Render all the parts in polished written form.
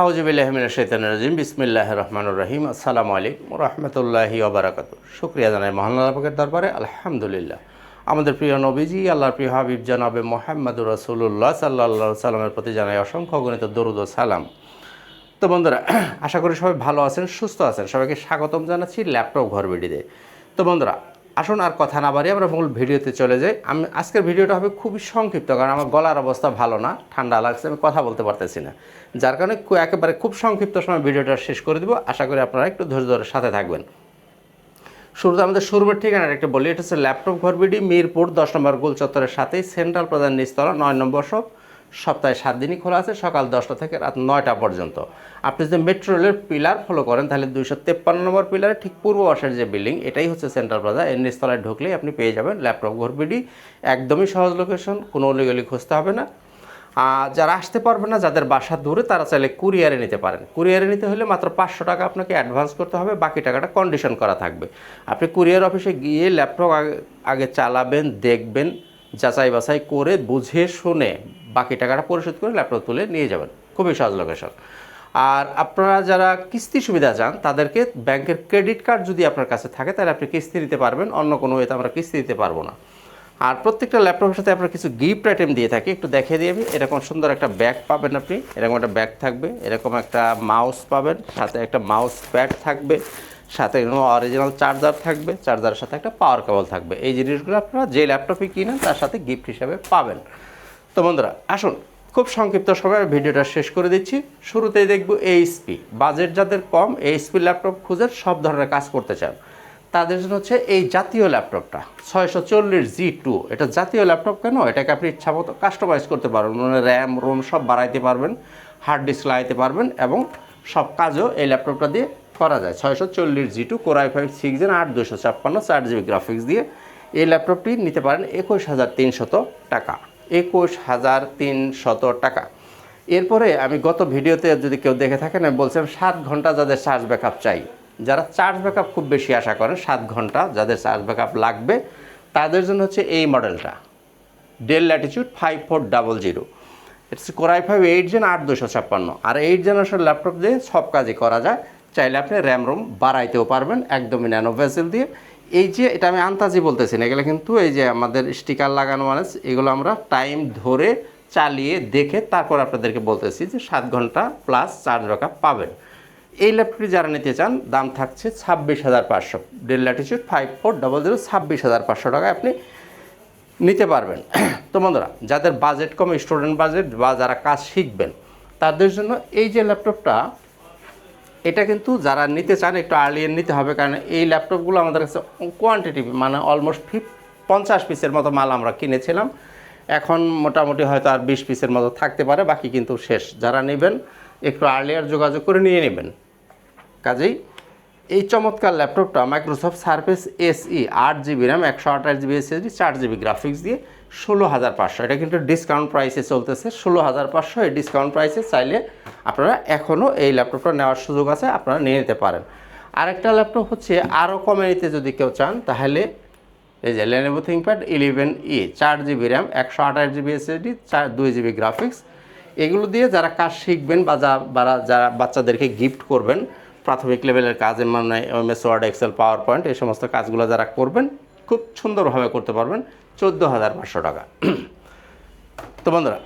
আউযুবিল্লাহি মিনাশ শাইতানির রাজিম বিসমিল্লাহির রহমানির রহিম আসসালামু আলাইকুম ওয়া রাহমাতুল্লাহি ওয়া বারাকাতুহু। শুকরিয়া জানাই মহান আল্লাহ পাকের দরবারে আলহামদুলিল্লাহ। আমাদের প্রিয় নবীজি আল্লাহর প্রিয় হাবিব জনাবে মুহাম্মদুর রাসূলুল্লাহ সাল্লাল্লাহু আলাইহি সাল্লামের প্রতি জানাই অসংখ্য গণিত দরুদ ও সালাম। তো বন্ধুরা, আশা করি সবাই ভালো আছেন, সুস্থ আছেন। সবাইকে স্বাগতম জানাচ্ছি ল্যাপটপ ঘর ভিডিওতে। তো বন্ধুরা, আসুন আর কথা না বাড়িয়ে আমরা মূল ভিডিওতে চলে যাই। আমি আজকের ভিডিওটা হবে খুবই সংক্ষিপ্ত, কারণ আমার গলার অবস্থা ভালো না, ঠান্ডা লাগছে, আমি কথা বলতে পারতেছি না, যার কারণে একেবারে খুব সংক্ষিপ্ত সময় ভিডিওটা শেষ করে দিব। আশা করি আপনারা একটু ধৈর্য ধরে সাথে থাকবেন। শুরুতে আমাদের শোরুমের ঠিকানাটা একটা বলি। এটা হচ্ছে ল্যাপটপ ঘর ভিডিও, মিরপুর 10 নম্বর গোল চত্বরের সাথেই সেন্ট্রাল প্লাজার নিচতলা 9 নম্বর শপ। সপ্তাহে 7 দিনই খোলা আছে, সকাল 10টা থেকে রাত 9টা পর্যন্ত। আপনি যদি মেট্রো রেলের পিলার ফলো করেন তাহলে 253 নম্বর পিলারে ঠিক পূর্ব পাশের যে বিল্ডিং, এটাই হচ্ছে সেন্ট্রাল প্লাজা। এর নিচতলায় ঢুকলেই আপনি পেয়ে যাবেন ল্যাপটপ ঘর ভিডিও। একদমই সহজ লোকেশন, কোনো অলিগলি খুঁজতে হবে না। যারা আসতে পারবে না, যাদের বাসা দূরে, তারা চাইলে কুরিয়ারে নিতে পারেন। কুরিয়ারে নিতে হলে মাত্র 500 টাকা আপনাকে অ্যাডভান্স করতে হবে, বাকি টাকাটা কন্ডিশন করা থাকবে। আপনি কুরিয়ার অফিসে গিয়ে ল্যাপটপ আগে চালাবেন, দেখবেন, যাচাই বাছাই করে বুঝে শুনে বাকি টাকাটা পরিশোধ করে ল্যাপটপ তুলে নিয়ে যাবেন। খুবই সহজ লোকেশন। আর আপনারা যারা কিস্তি সুবিধা চান, তাদেরকে ব্যাংকের ক্রেডিট কার্ড যদি আপনার কাছে থাকে তাহলে আপনি কিস্তি নিতে পারবেন, অন্য কোনো ওয়েতে আমরা কিস্তি দিতে পারবো না। আর প্রত্যেকটা ল্যাপটপের সাথে আপনার কিছু গিফট আইটেম দিয়ে থাকি, একটু দেখিয়ে দিয়ে। এরকম সুন্দর একটা ব্যাগ পাবেন আপনি, এরকম একটা ব্যাগ থাকবে, এরকম একটা মাউস পাবেন, সাথে একটা মাউস প্যাড থাকবে, সাথে অরিজিনাল চার্জার থাকবে, চার্জারের সাথে একটা পাওয়ার কেবল থাকবে। এই জিনিসগুলো আপনারা যে ল্যাপটপে কিনেন তার সাথে গিফট হিসাবে পাবেন। তো বন্ধুরা, আসুন খুব সংক্ষিপ্ত সময়ে ভিডিওটা শেষ করে দিচ্ছি। শুরুতেই দেখব এইচপি। বাজেট যাদের কম, এইচপি ল্যাপটপ খুঁজে সব ধরনের কাজ করতে চান, তাদের জন্য হচ্ছে এই জাতীয় ল্যাপটপটা 640G2। এটা জাতীয় ল্যাপটপ কেন? এটাকে আপনি ইচ্ছা মতো কাস্টমাইজ করতে পারবেন, মানে র্যাম রোম সব বাড়াইতে পারবেন, হার্ড ডিস্ক লাগাইতে পারবেন, এবং সব কাজও এই ল্যাপটপটা দিয়ে করা যায়। 640G2 Core i5 6 Gen 8256 4GB graphics দিয়ে এই ল্যাপটপটি নিতে পারেন 21,300 টাকা। 21,300 টাকা। এরপরে আমি গত ভিডিওতে যদি কেউ দেখে থাকেন, আমি বলছিলাম 7 ঘন্টা যাদের চার্জ ব্যাকআপ চাই, যারা চার্জ ব্যাকআপ খুব বেশি আশা করেন, 7 ঘন্টা যাদের চার্জ ব্যাকআপ লাগবে, তাদের জন্য হচ্ছে এই মডেলটা, Dell Latitude 5400। It's Core i5 8 Gen 8256। আর 8 জেনারেশন ল্যাপটপ দিয়ে সব কাজই করা যায়। চাইলে আপনি র্যাম রোম বাড়াইতেও পারবেন একদমই ন্যানো ভেসেল দিয়ে। এই যে এটা আমি আন্তাজি বলতেছি না, এগুলো কিন্তু এই যে আমাদের স্টিকার লাগানো মানে, এগুলো আমরা টাইম ধরে চালিয়ে দেখে তারপর আপনাদেরকে বলতেছি যে 7 ঘন্টা প্লাস চার্জ ব্যাকআপ পাবেন। এই ল্যাপটপটি যারা নিতে চান, দাম থাকছে 26,500। ডেল ল্যাটিটিউড 5400 26,500 টাকায় আপনি নিতে পারবেন। তো বন্ধুরা, যাদের বাজেট কম, স্টুডেন্ট বাজেট বা যারা কাজ শিখবেন, তাদের জন্য এই যে ল্যাপটপটা, এটা কিন্তু যারা নিতে চান একটু আর্লিয়ার নিতে হবে, কারণ এই ল্যাপটপগুলো আমাদের কাছে কোয়ান্টিটি মানে অলমোস্ট 50 পিসের মতো মাল আমরা কিনেছিলাম। এখন মোটামুটি হয়তো আর 20 পিসের মতো থাকতে পারে, বাকি কিন্তু শেষ। যারা নেবেন একটু আর্লিয়ার যোগাযোগ করে নিয়ে নেবেন। কাজেই এই চমৎকার ল্যাপটপটা Microsoft surface SE 8GB RAM 128GB SSD 4GB graphics দিয়ে 16,500। এটা কিন্তু ডিসকাউন্ট প্রাইসে চলতেছে 16,500। এই ডিসকাউন্ট প্রাইসে চাইলে আপনারা এখনও এই ল্যাপটপটা নেওয়ার সুযোগ আছে, আপনারা নিয়ে নিতে পারেন। আরেকটা ল্যাপটপ হচ্ছে আরও কমে নিতে যদি কেউ চান, তাহলে এই যে Lenovo ThinkPad 11E 4GB RAM 128GB SSD 2GB graphics. এগুলো দিয়ে যারা কাজ শিখবেন বা যারা বাচ্চাদেরকে গিফট করবেন, প্রাথমিক লেভেলের কাজ, মানে MS Word Excel PowerPoint, এই সমস্ত কাজগুলো যারা করবেন খুব সুন্দরভাবে করতে পারবেন, 14,500 টাকা। তো বন্ধুরা,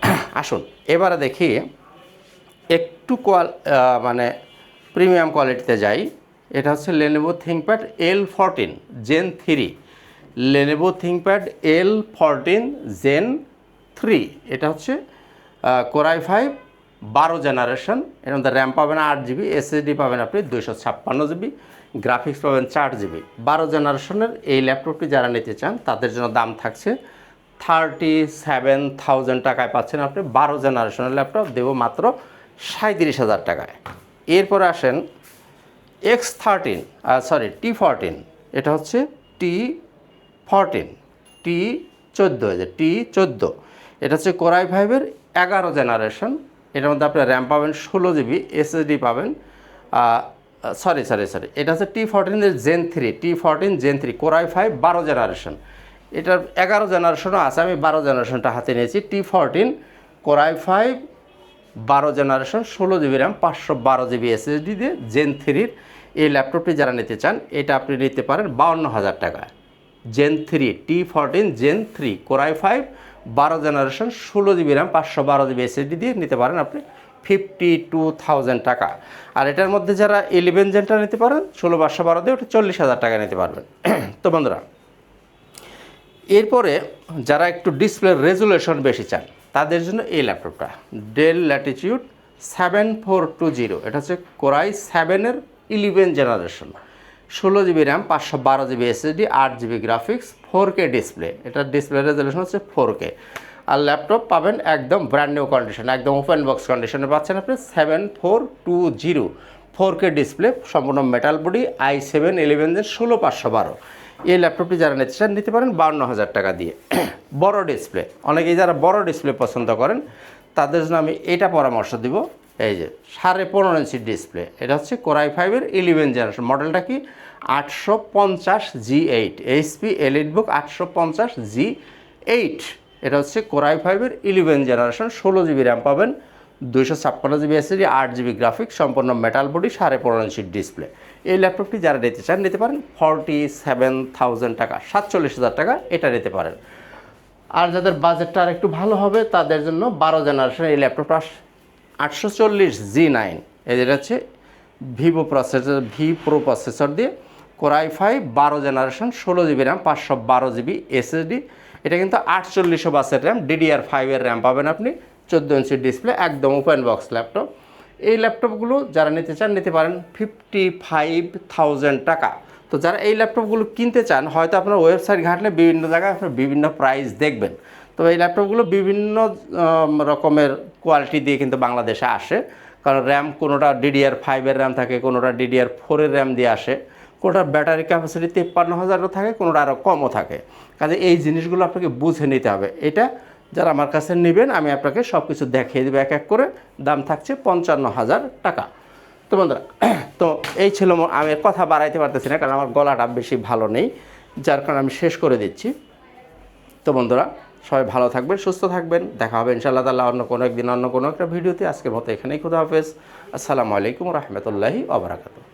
আসুন এবারে দেখি একটু মানে প্রিমিয়াম কোয়ালিটিতে যাই। এটা হচ্ছে Lenovo ThinkPad L14 Gen 3। Lenovo ThinkPad L14 Gen 3, এটা হচ্ছে Core i5 12 জেনারেশন। এর মধ্যে র্যাম পাবেন 8GB, SSD পাবেন আপনি 256GB, গ্রাফিক্স পাবেন 4GB। 12 জেনারেশনের এই ল্যাপটপটি যারা নিতে চান, তাদের জন্য দাম থাকছে 37,000 টাকায় পাচ্ছেন আপনি 12 জেনারেশনের ল্যাপটপ, দেবো মাত্র 37,000 টাকায়। এরপরে আসেন T14। এটা হচ্ছে T14 T14। এটা হচ্ছে Core i5 এর 11 জেনারেশন। এটার মধ্যে আপনার র্যাম পাবেন 16GB, SSD পাবেন এটা হচ্ছে T14 এর Gen 3, T14 Gen 3 Core i5 12 generation. এটার 11 জেনারেশনও আছে, আমি 12 জেনারেশনটা হাতে নিয়েছি। T14 Core i5 12 generation 16 GB RAM 512 GB SSD দিয়ে জেন 3-র এই ল্যাপটপটি যারা নিতে চান এটা আপনি নিতে পারেন 52,000 টাকা। Gen 3 T14 gen 3 Core i5 12 generation 16 GB RAM 512 GB SSD দিয়ে নিতে পারেন আপনি 52,000 টাকা। আর এটার মধ্যে যারা 11 জেনটা নিতে পারেন 16/512 দিয়ে ওটা 40,000 টাকা নিতে পারবেন। তো বন্ধুরা, এরপরে যারা একটু ডিসপ্লের রেজুলেশন বেশি চান তাদের জন্য এই ল্যাপটপটা ডেল ল্যাটিটিউড 7420। এটা হচ্ছে Core i7-এর 11 generation 16 GB RAM 512 GB SSD 8 GB graphics 4K display. এটার ডিসপ্লে রেজুলেশন হচ্ছে 4K। আর ল্যাপটপ পাবেন একদম ব্র্যান্ড নিউ কন্ডিশন, একদম ওপেন বক্স কন্ডিশনে পাচ্ছেন আপনি 7420 4K ডিসপ্লে, সম্পূর্ণ মেটাল বডি, i7 11 জেন 16512। এই ল্যাপটপটি যারা নিতে চান নিতে পারেন 52,000 টাকা দিয়ে। বড় ডিসপ্লে, অনেকেই যারা বড় ডিসপ্লে পছন্দ করেন তাদের জন্য আমি এটা পরামর্শ দিব। এই যে 15.5 ইঞ্চি ডিসপ্লে, এটা হচ্ছে Core i5-এর 11 জেনারেশন। মডেলটা কি 850G8 HP EliteBook 850G8। এটা হচ্ছে Core i5-এর 11 জেনারেশন 16 GB র্যাম পাবেন, 256 GB SSD 8 GB গ্রাফিক্স, সম্পূর্ণ মেটাল বডি, 15.5 ইঞ্চি ডিসপ্লে। এই ল্যাপটপটি যারা নিতে চান নিতে পারেন 47,000 টাকা, 47,000 টাকা এটা নিতে পারেন। আর যাদের বাজেটটা আর একটু ভালো হবে তাদের জন্য 12 জেনারেশন এই ল্যাপটপটা 840G9। এটা হচ্ছে Vivo processor, V pro processor দিয়ে Core i5 12 generation 16 GB RAM 512 GB SSD। এটা কিন্তু 4800 বাসের র্যাম, DDR5-এর র্যাম পাবেন আপনি, 14 ইঞ্চি ডিসপ্লে, একদম ওপেন বক্স ল্যাপটপ। এই ল্যাপটপগুলো যারা নিতে চান নিতে পারেন 55,000 টাকা। তো যারা এই ল্যাপটপগুলো কিনতে চান হয়তো আপনার ওয়েবসাইট ঘাটলে বিভিন্ন জায়গায় আপনার বিভিন্ন প্রাইস দেখবেন। তো এই ল্যাপটপগুলো বিভিন্ন রকমের কোয়ালিটি দিয়ে কিন্তু বাংলাদেশে আসে, কারণ র্যাম কোনোটা DDR5-এর র্যাম থাকে, কোনোটা DDR4-এর র্যাম দিয়ে আসে, কোনোটার ব্যাটারি ক্যাপাসিটি 53,000ও থাকে, কোনোটা আরও কমও থাকে। কাজে এই জিনিসগুলো আপনাকে বুঝে নিতে হবে। এটা যারা আমার কাছে নেবেন আমি আপনাকে সব কিছু দেখিয়ে দেবো এক এক করে। দাম থাকছে 55,000 টাকা। তো বন্ধুরা, তো এই ছিল, আমি কথা বাড়াইতে পারতেছি না কারণ আমার গলাটা বেশি ভালো নেই, যার কারণে আমি শেষ করে দিচ্ছি। তো বন্ধুরা, সবাই ভালো থাকবেন, সুস্থ থাকবেন, দেখা হবে ইনশাআল্লাহ তাআলা অন্য কোনো একদিন অন্য কোনো একটা ভিডিওতে। আজকের মতো এখানেই, খুদা হাফেজ, আসসালামু আলাইকুম রহমতুল্লাহি ওয়া বারাকাতুহু।